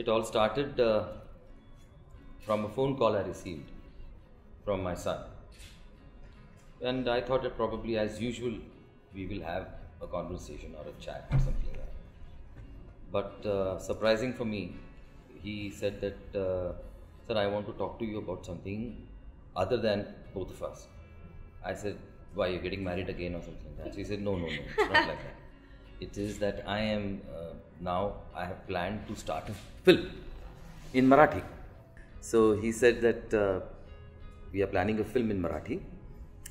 It all started from a phone call I received from my son. And I thought that probably, as usual, we will have a conversation or a chat or something like that. But surprising for me, he said that, sir, I want to talk to you about something other than both of us. I said, why, you're getting married again or something like that? So he said, no, it's not like that. It is that I am, I have planned to start a film in Marathi. So he said that we are planning a film in Marathi,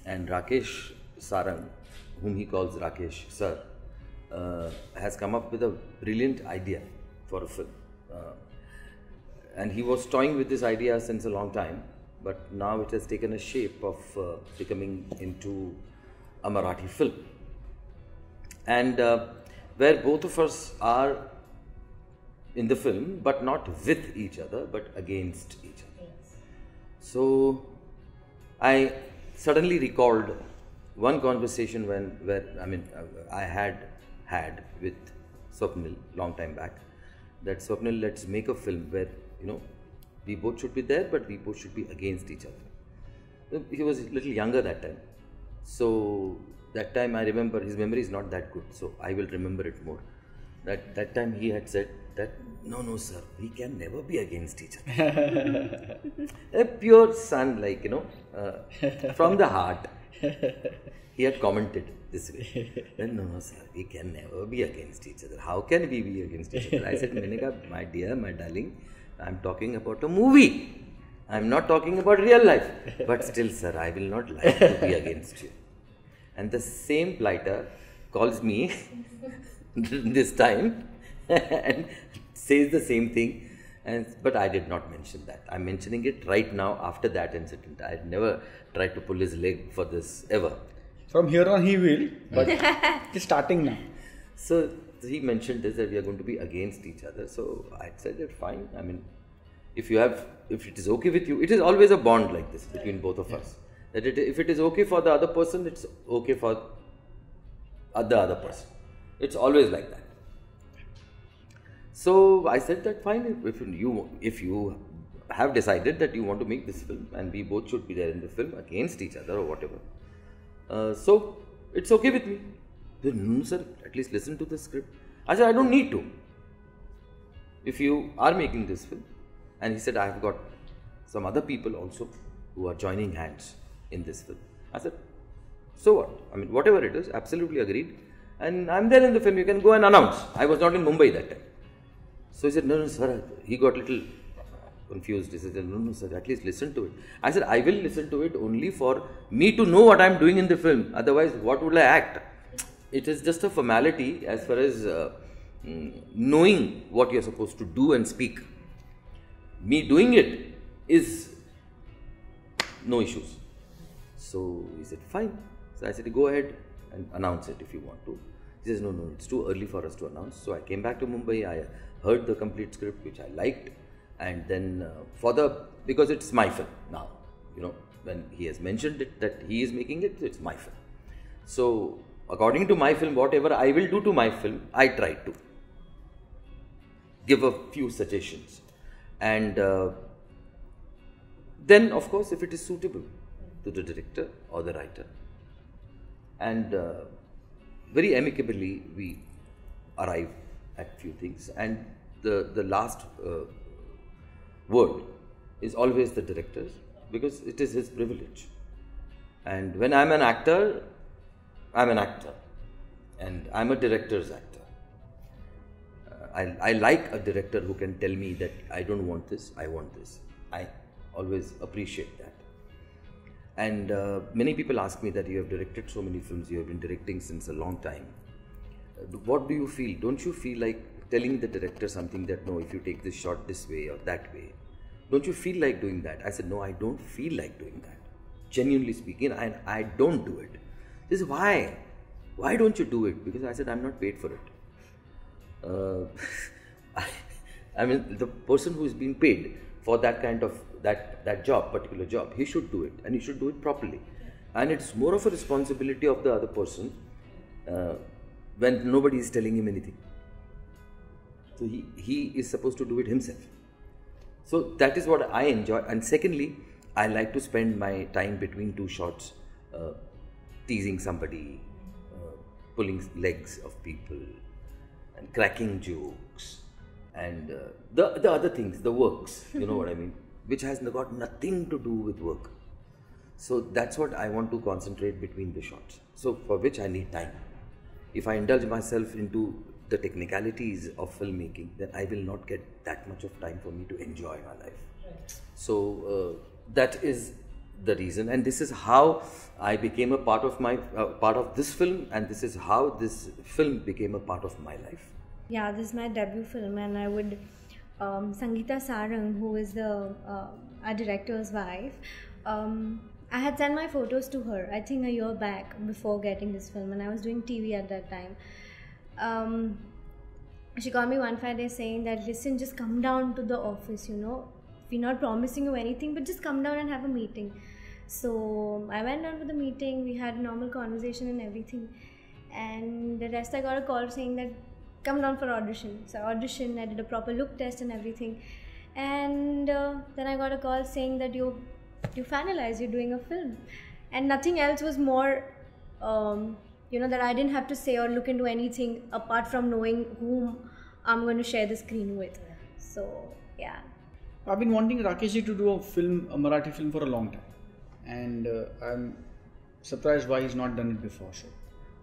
and Rakesh Sarang, whom he calls Rakesh Sir, has come up with a brilliant idea for a film. And he was toying with this idea since a long time, but now it has taken a shape of becoming into a Marathi film. And where both of us are in the film, but not with each other, but against each other. Yes. So I suddenly recalled one conversation where I had with Swwapnil long time back, that Swwapnil, let's make a film where, we both should be there, but we both should be against each other. He was a little younger that time. So that time I remember, his memory is not that good, so I will remember it more. That time he had said that, no sir, we can never be against each other. A pure son, from the heart. He had commented this way. Then, no sir, we can never be against each other. How can we be against each other? I said, my dear, my darling, I'm talking about a movie. I'm not talking about real life. But still, sir, I will not like to be against you. And the same blighter calls me this time and says the same thing. But I did not mention that. I'm mentioning it right now after that incident. I had never tried to pull his leg for this ever. From here on he will, but it's starting now. So he mentioned this, that we are going to be against each other. So I said that fine. If it is okay with you, it is always a bond like this between both of us. That if it is okay for the other person, it's okay for the other person. It's always like that. So I said that fine, if you have decided that you want to make this film and we both should be there in the film against each other or whatever, so it's okay with me. He said, no sir, at least listen to the script. I said, I don't need to. If you are making this film, and he said, I have got some other people also who are joining hands in this film. I said, so what? Whatever it is, absolutely agreed. And I'm there in the film, you can go and announce. I was not in Mumbai that time. So he said, no sir, he got a little confused. He said, no sir, at least listen to it. I said, I will listen to it only for me to know what I'm doing in the film. Otherwise, what would I act? It is just a formality as far as knowing what you're supposed to do and speak. Me doing it is no issues. So he said, fine. So I said, go ahead and announce it if you want to. He says, no, it's too early for us to announce. So I came back to Mumbai, I heard the complete script, which I liked. And then because it's my film now, when he has mentioned it, that he is making it, it's my film. So according to my film, whatever I will do to my film, I try to give a few suggestions. And then, of course, if it is suitable to the director or the writer. And very amicably, we arrive at few things. And the last word is always the director's, because it is his privilege. And when I'm an actor, I'm an actor. And I'm a director's actor. I like a director who can tell me that I don't want this, I want this. I always appreciate that. And many people ask me that you have directed so many films, you have been directing since a long time. What do you feel? Don't you feel like telling the director something that, no, if you take this shot this way or that way, don't you feel like doing that? I said, no, I don't feel like doing that. Genuinely speaking, I don't do it. This is why. Why don't you do it? Because I said, I'm not paid for it. The person who is being paid for that kind of that job, particular job, he should do it, and he should do it properly. And it's more of a responsibility of the other person when nobody is telling him anything. So he is supposed to do it himself. So that is what I enjoy. And secondly, I like to spend my time between two shots teasing somebody, pulling legs of people, and cracking jokes, and the other things, the works, you know what I mean, which has got nothing to do with work. So that's what I want to concentrate between the shots. So for which I need time. If I indulge myself into the technicalities of filmmaking, then I will not get that much of time for me to enjoy my life. So that is the reason, and this is how I became a part of my part of this film, and this is how this film became a part of my life. Yeah, this is my debut film, and I would Sangeeta Sarang, who is the our director's wife. I had sent my photos to her, I think a year back before getting this film, and I was doing TV at that time. She called me one fine day saying that, listen, just come down to the office, you know, we're not promising you anything, but just come down and have a meeting. So I went down for the meeting, we had a normal conversation and everything, and the rest I got a call saying that come down for audition. So I auditioned, I did a proper look test and everything, and then I got a call saying that you finalized, you're doing a film, and nothing else was more that I didn't have to say or look into anything apart from knowing whom I'm going to share the screen with. So yeah, I've been wanting Rakeshji to do a Marathi film for a long time, and I'm surprised why he's not done it before. So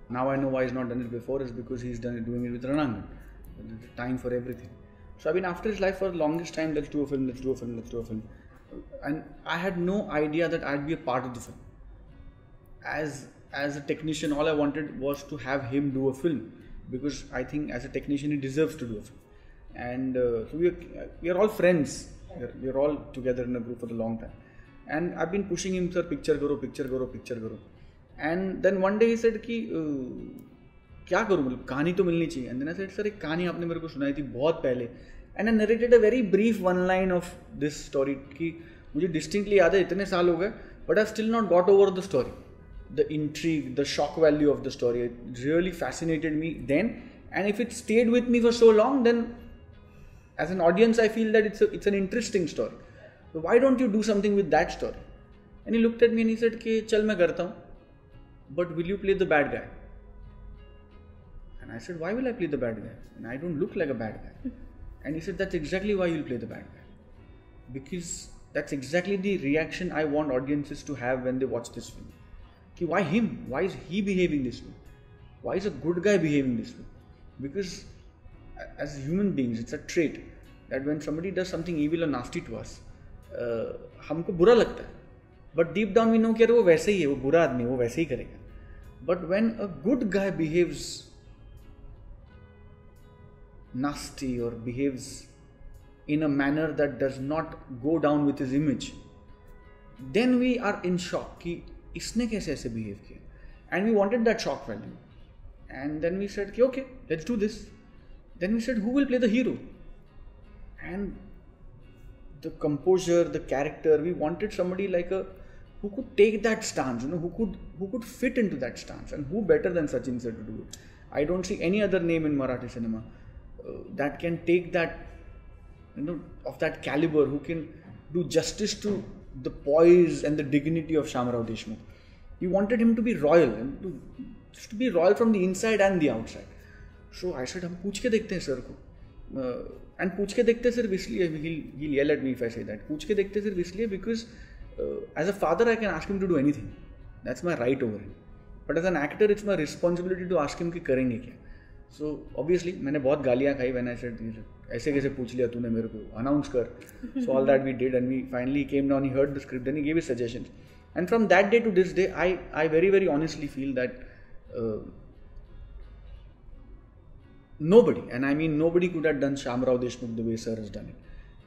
now I know why he's not done it before is because he's doing it with Ranangan. There's time for everything. So I've been after his life for the longest time. Let's do a film. And I had no idea that I'd be a part of the film. As a technician, all I wanted was to have him do a film, because I think as a technician he deserves to do a film. And so we are all friends. We are all together in a group for a long time. And I've been pushing him, sir, picture karo. And then one day he said कि क्या करूँ, मतलब कहानी तो मिलनी चाहिए. And then I said, sir, एक कहानी आपने मेरे को सुनाई थी बहुत पहले. And I narrated a very brief one line of this story कि मुझे distinctly याद है, इतने साल हो गए, but I've still not got over the story. The intrigue, the shock value of the story, it really fascinated me then. And if it stayed with me for so long, then as an audience I feel that it's an interesting story. So why don't you do something with that story? And he looked at me and he said कि चल मैं करता हूँ, but will you play the bad guy? And I said, why will I play the bad guy? And I don't look like a bad guy. And he said, that's exactly why you'll play the bad guy. Because that's exactly the reaction I want audiences to have when they watch this film. Ki why him? Why is he behaving this way? Why is a good guy behaving this way? Because as human beings, it's a trait that when somebody does something evil or nasty to us, हमको बुरा लगता है. But deep down we know कि वो वैसे ही है, वो बुरा आदमी है, वो वैसे ही करेगा. But when a good guy behaves nasty or behaves in a manner that does not go down with his image, then we are in shock कि इसने कैसे ऐसे behave किया. And we wanted that shock value. And then we said, okay, let's do this. Then we said, who will play the hero? And the composure, the character, we wanted somebody like who could take that stance, who could fit into that stance. And who better than Sachin sir to do it? I don't see any other name in Marathi cinema that can take that, of that caliber, who can do justice to the poise and the dignity of Shamrao Deshmukh. We wanted him to be royal, and to be royal from the inside and the outside. So I said, हम पूछ के देखते हैं sir को. And पूछ के देखते सिर्फ इसलिए, he'll yell at me if I say that. पूछ के देखते सिर्फ इसलिए because as a father I can ask him to do anything. That's my right over him. But as an actor it's my responsibility to ask him कि करेंगे क्या. So obviously मैंने बहुत गालियाँ खाई when I said ऐसे कैसे पूछ लिया तूने मेरे को, announce कर. So all that we did, and we finally came down, he heard the script, then he gave his suggestions. And from that day to this day I very, very honestly feel that nobody, and I mean nobody, could have done Shamrao Deshmukh the way sir has done it.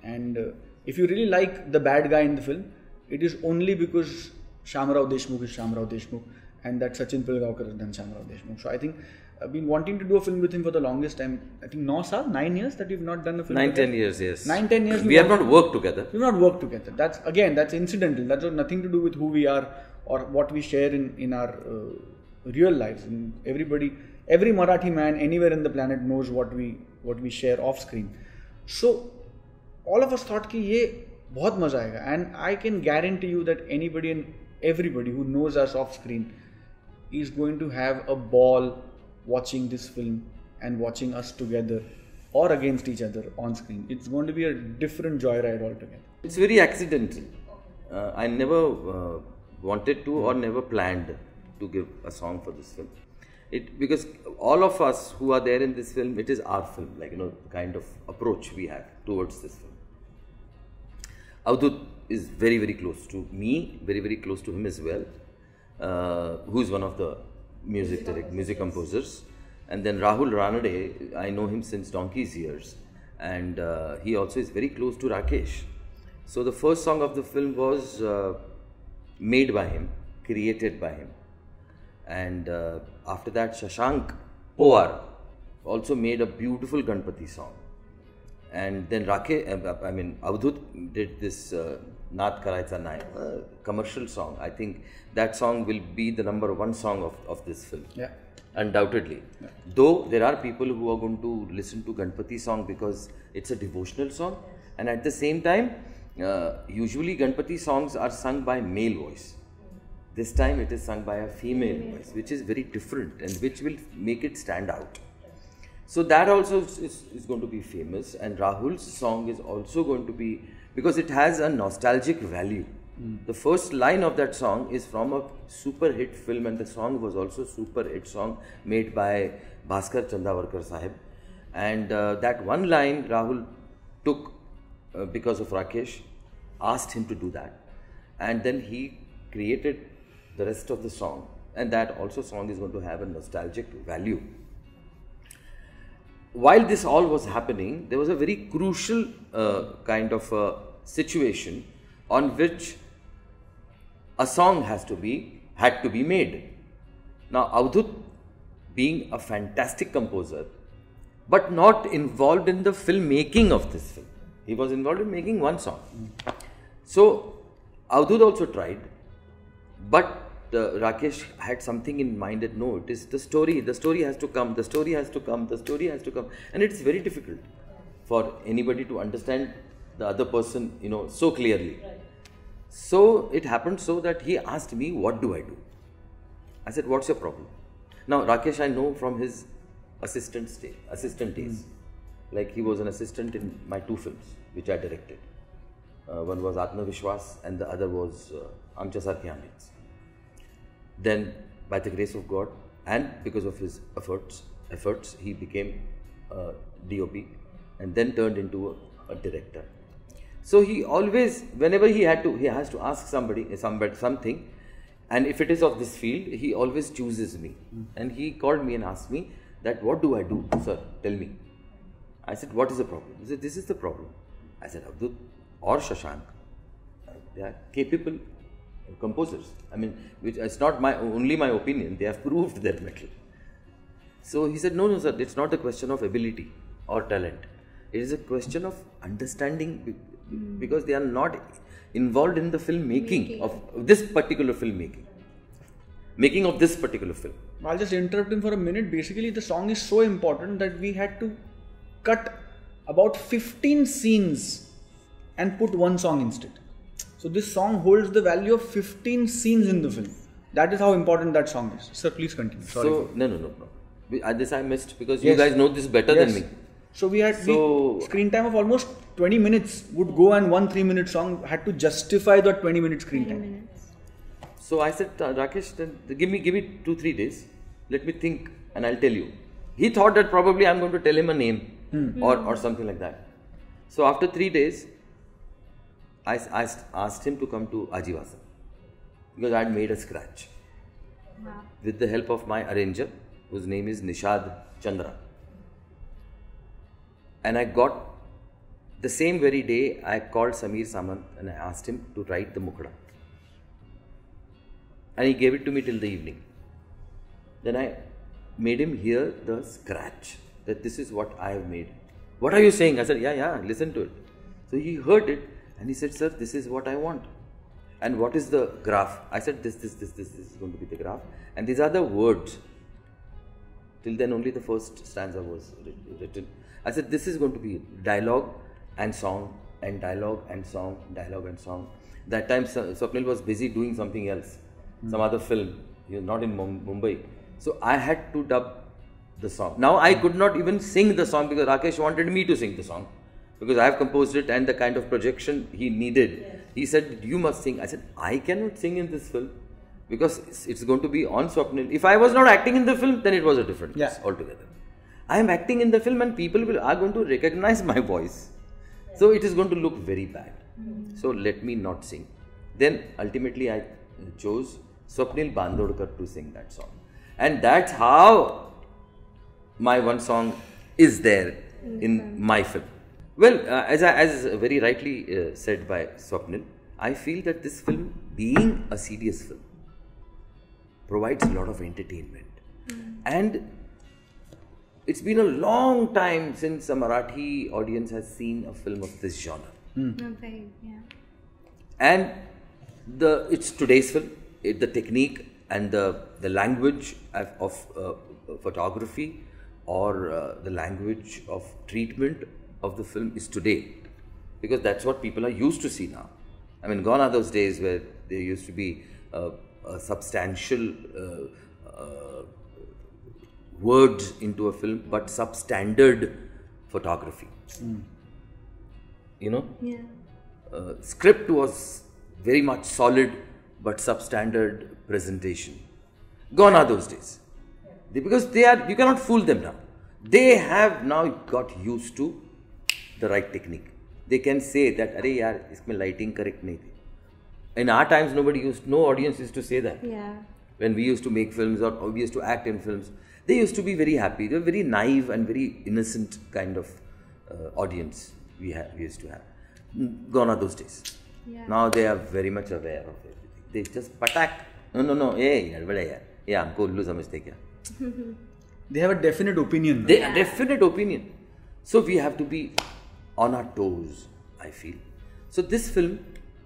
And if you really like the bad guy in the film, it is only because Shamrao Deshmukh is Shamrao Deshmukh, and that Sachin Pilgaonkar has done Shamrao Deshmukh. So I think I've been wanting to do a film with him for the longest time. I think 9 years that we've not done a film 9-10 years, yes. 9-10 years. We have not worked together. We've not worked together. That's incidental. That's got nothing to do with who we are or what we share in our real lives. And every Marathi man anywhere in the planet knows what we what we share off screen. So all of us thought कि ये बहुत मजा आएगा, and I can guarantee you that anybody and everybody who knows us off screen is going to have a ball watching this film and watching us together or against each other on screen. It's going to be a different joyride altogether. It's very accidental. I never wanted to or never planned to give a song for this film. Because all of us who are there in this film, it is our film, like, the kind of approach we have towards this film. Avadhoot is very, very close to me, very, very close to him as well, who is one of the music composers. And then Rahul Ranade, I know him since donkey's years, and he also is very close to Rakesh. So the first song of the film was made by him, created by him. And after that, Shashank Powar also made a beautiful Ganpati song. And then Avadhoot did this Naat Karaitsa Nai, commercial song. I think that song will be the #1 song of this film. Yeah. Undoubtedly. Yeah. Though there are people who are going to listen to Ganpati song because it's a devotional song. And at the same time, usually Ganpati songs are sung by male voice. This time it is sung by a female voice, which is very different and which will make it stand out. So that also is going to be famous, and Rahul's song is also going to be, because it has a nostalgic value. The first line of that song is from a super hit film, and the song was also a super hit song made by Bhaskar Chandavarkar Sahib. And that one line Rahul took because of Rakesh, asked him to do that, and then he created the rest of the song, and that also song is going to have a nostalgic value. While this all was happening, there was a very crucial kind of a situation on which a song had to be made. Now, Avadhoot, being a fantastic composer, but not involved in the filmmaking of this film. He was involved in making one song. So, Avadhoot also tried, but Rakesh had something in mind that no, it is the story has to come, the story has to come, and it's very difficult for anybody to understand the other person, so clearly. So it happened so that he asked me, what do I do? I said, what's your problem? Now, Rakesh I know from his assistant days. Like, he was an assistant in my 2 films, which I directed. One was Atma Vishwas and the other was Amcha Sarkhianis. Then, by the grace of God and because of his efforts, he became a DOP and then turned into a director. So he always, whenever he has to ask somebody something, and if it is of this field, he always chooses me. And he called me and asked me that, what do I do, sir? Tell me. I said, what is the problem? He said, this is the problem. I said, Avadhoot or Shashank, they are capable composers. I mean, which it's not only my opinion, they have proved their mettle. So he said, no, sir, it's not a question of ability or talent. It is a question of understanding, because they are not involved in the filmmaking of this particular filmmaking. Making of this particular film. I'll just interrupt him for a minute. Basically, the song is so important that we had to cut about 15 scenes and put one song instead. So this song holds the value of 15 scenes in the film. That is how important that song is. Sir, please continue. Sorry. So, no. This I missed because you guys know this better than me. So we had screen time of almost 20 minutes would go, and one 3-minute song had to justify the 20-minute screen time. So I said, Rakesh, then give me 2-3 days. Let me think and I'll tell you. He thought that probably I'm going to tell him a name or something like that. So after 3 days, I asked him to come to Ajivasa because I had made a scratch with the help of my arranger, whose name is Nishad Chandra. And I got, the same very day, I called Samir Samant and I asked him to write the Mukda. And he gave it to me till the evening. Then I made him hear the scratch, that this is what I have made. What are you saying? I said, yeah, listen to it. So he heard it and he said, sir, this is what I want. And what is the graph? I said, this is going to be the graph. And these are the words. Till then only the first stanza was written. I said, this is going to be dialogue and song and dialogue and song, dialogue and song. That time Swwapnil was busy doing something else, some other film. He was not in Mumbai. So I had to dub the song. Now I could not even sing the song because Rakesh wanted me to sing the song because I have composed it and the kind of projection he needed. Yes. He said, you must sing. I said, I cannot sing in this film because it's going to be on Swwapnil. If I was not acting in the film, then it was a different case altogether. I am acting in the film and people are going to recognize my voice. So it is going to look very bad. So let me not sing. Then ultimately I chose Swwapnil Bandodkar to sing that song. And that's how my one song is there in my film. Well, as very rightly said by Swwapnil, I feel that this film, being a serious film, provides a lot of entertainment. And it's been a long time since a Marathi audience has seen a film of this genre. Okay, yeah. And it's today's film. The technique and the language of photography or the language of treatment of the film is today, because that's what people are used to see now. I mean, gone are those days where there used to be a substantial words into a film, but substandard photography. You know? Yeah. Script was very much solid, but substandard presentation. Gone are those days. Because you cannot fool them now. They have now got used to the right technique. They can say that, "Arey yaar, isme lighting correct nahi thi." In our times, no audience used to say that. Yeah. When we used to make films or we used to act in films, they used to be very happy. They were very naive and very innocent kind of audience we used to have. Gone are those days. Yeah. Now they are very much aware of everything. They just patak. No. Yeah, हमको उल्लू समझते क्या? They have a definite opinion. Definite opinion. So we have to be on our toes, I feel. So this film,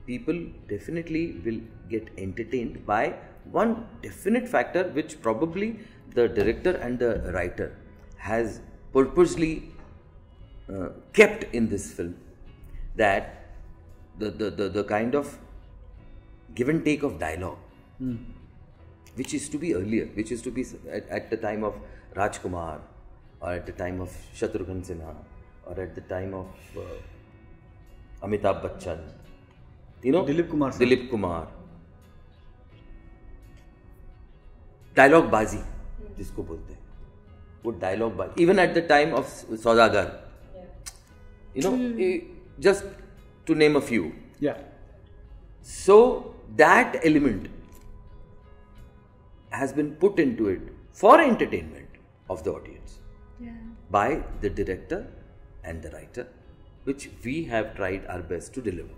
people definitely will get entertained by one definite factor, which probably the director and the writer has purposely kept in this film, that the kind of give and take of dialogue, which is to be earlier, which is to be at the time of Rajkumar, or at the time of Shatrughan Sinha, or at the time of Amitabh Bachchan, you know, Dilip Kumar. Dialogue bazi, जिसको बोलते हैं, वो dialogue bazi. Even at the time of Saudagar, you know, just to name a few. Yeah. So that element has been put into it for entertainment of the audience by the director and the writer, which we have tried our best to deliver.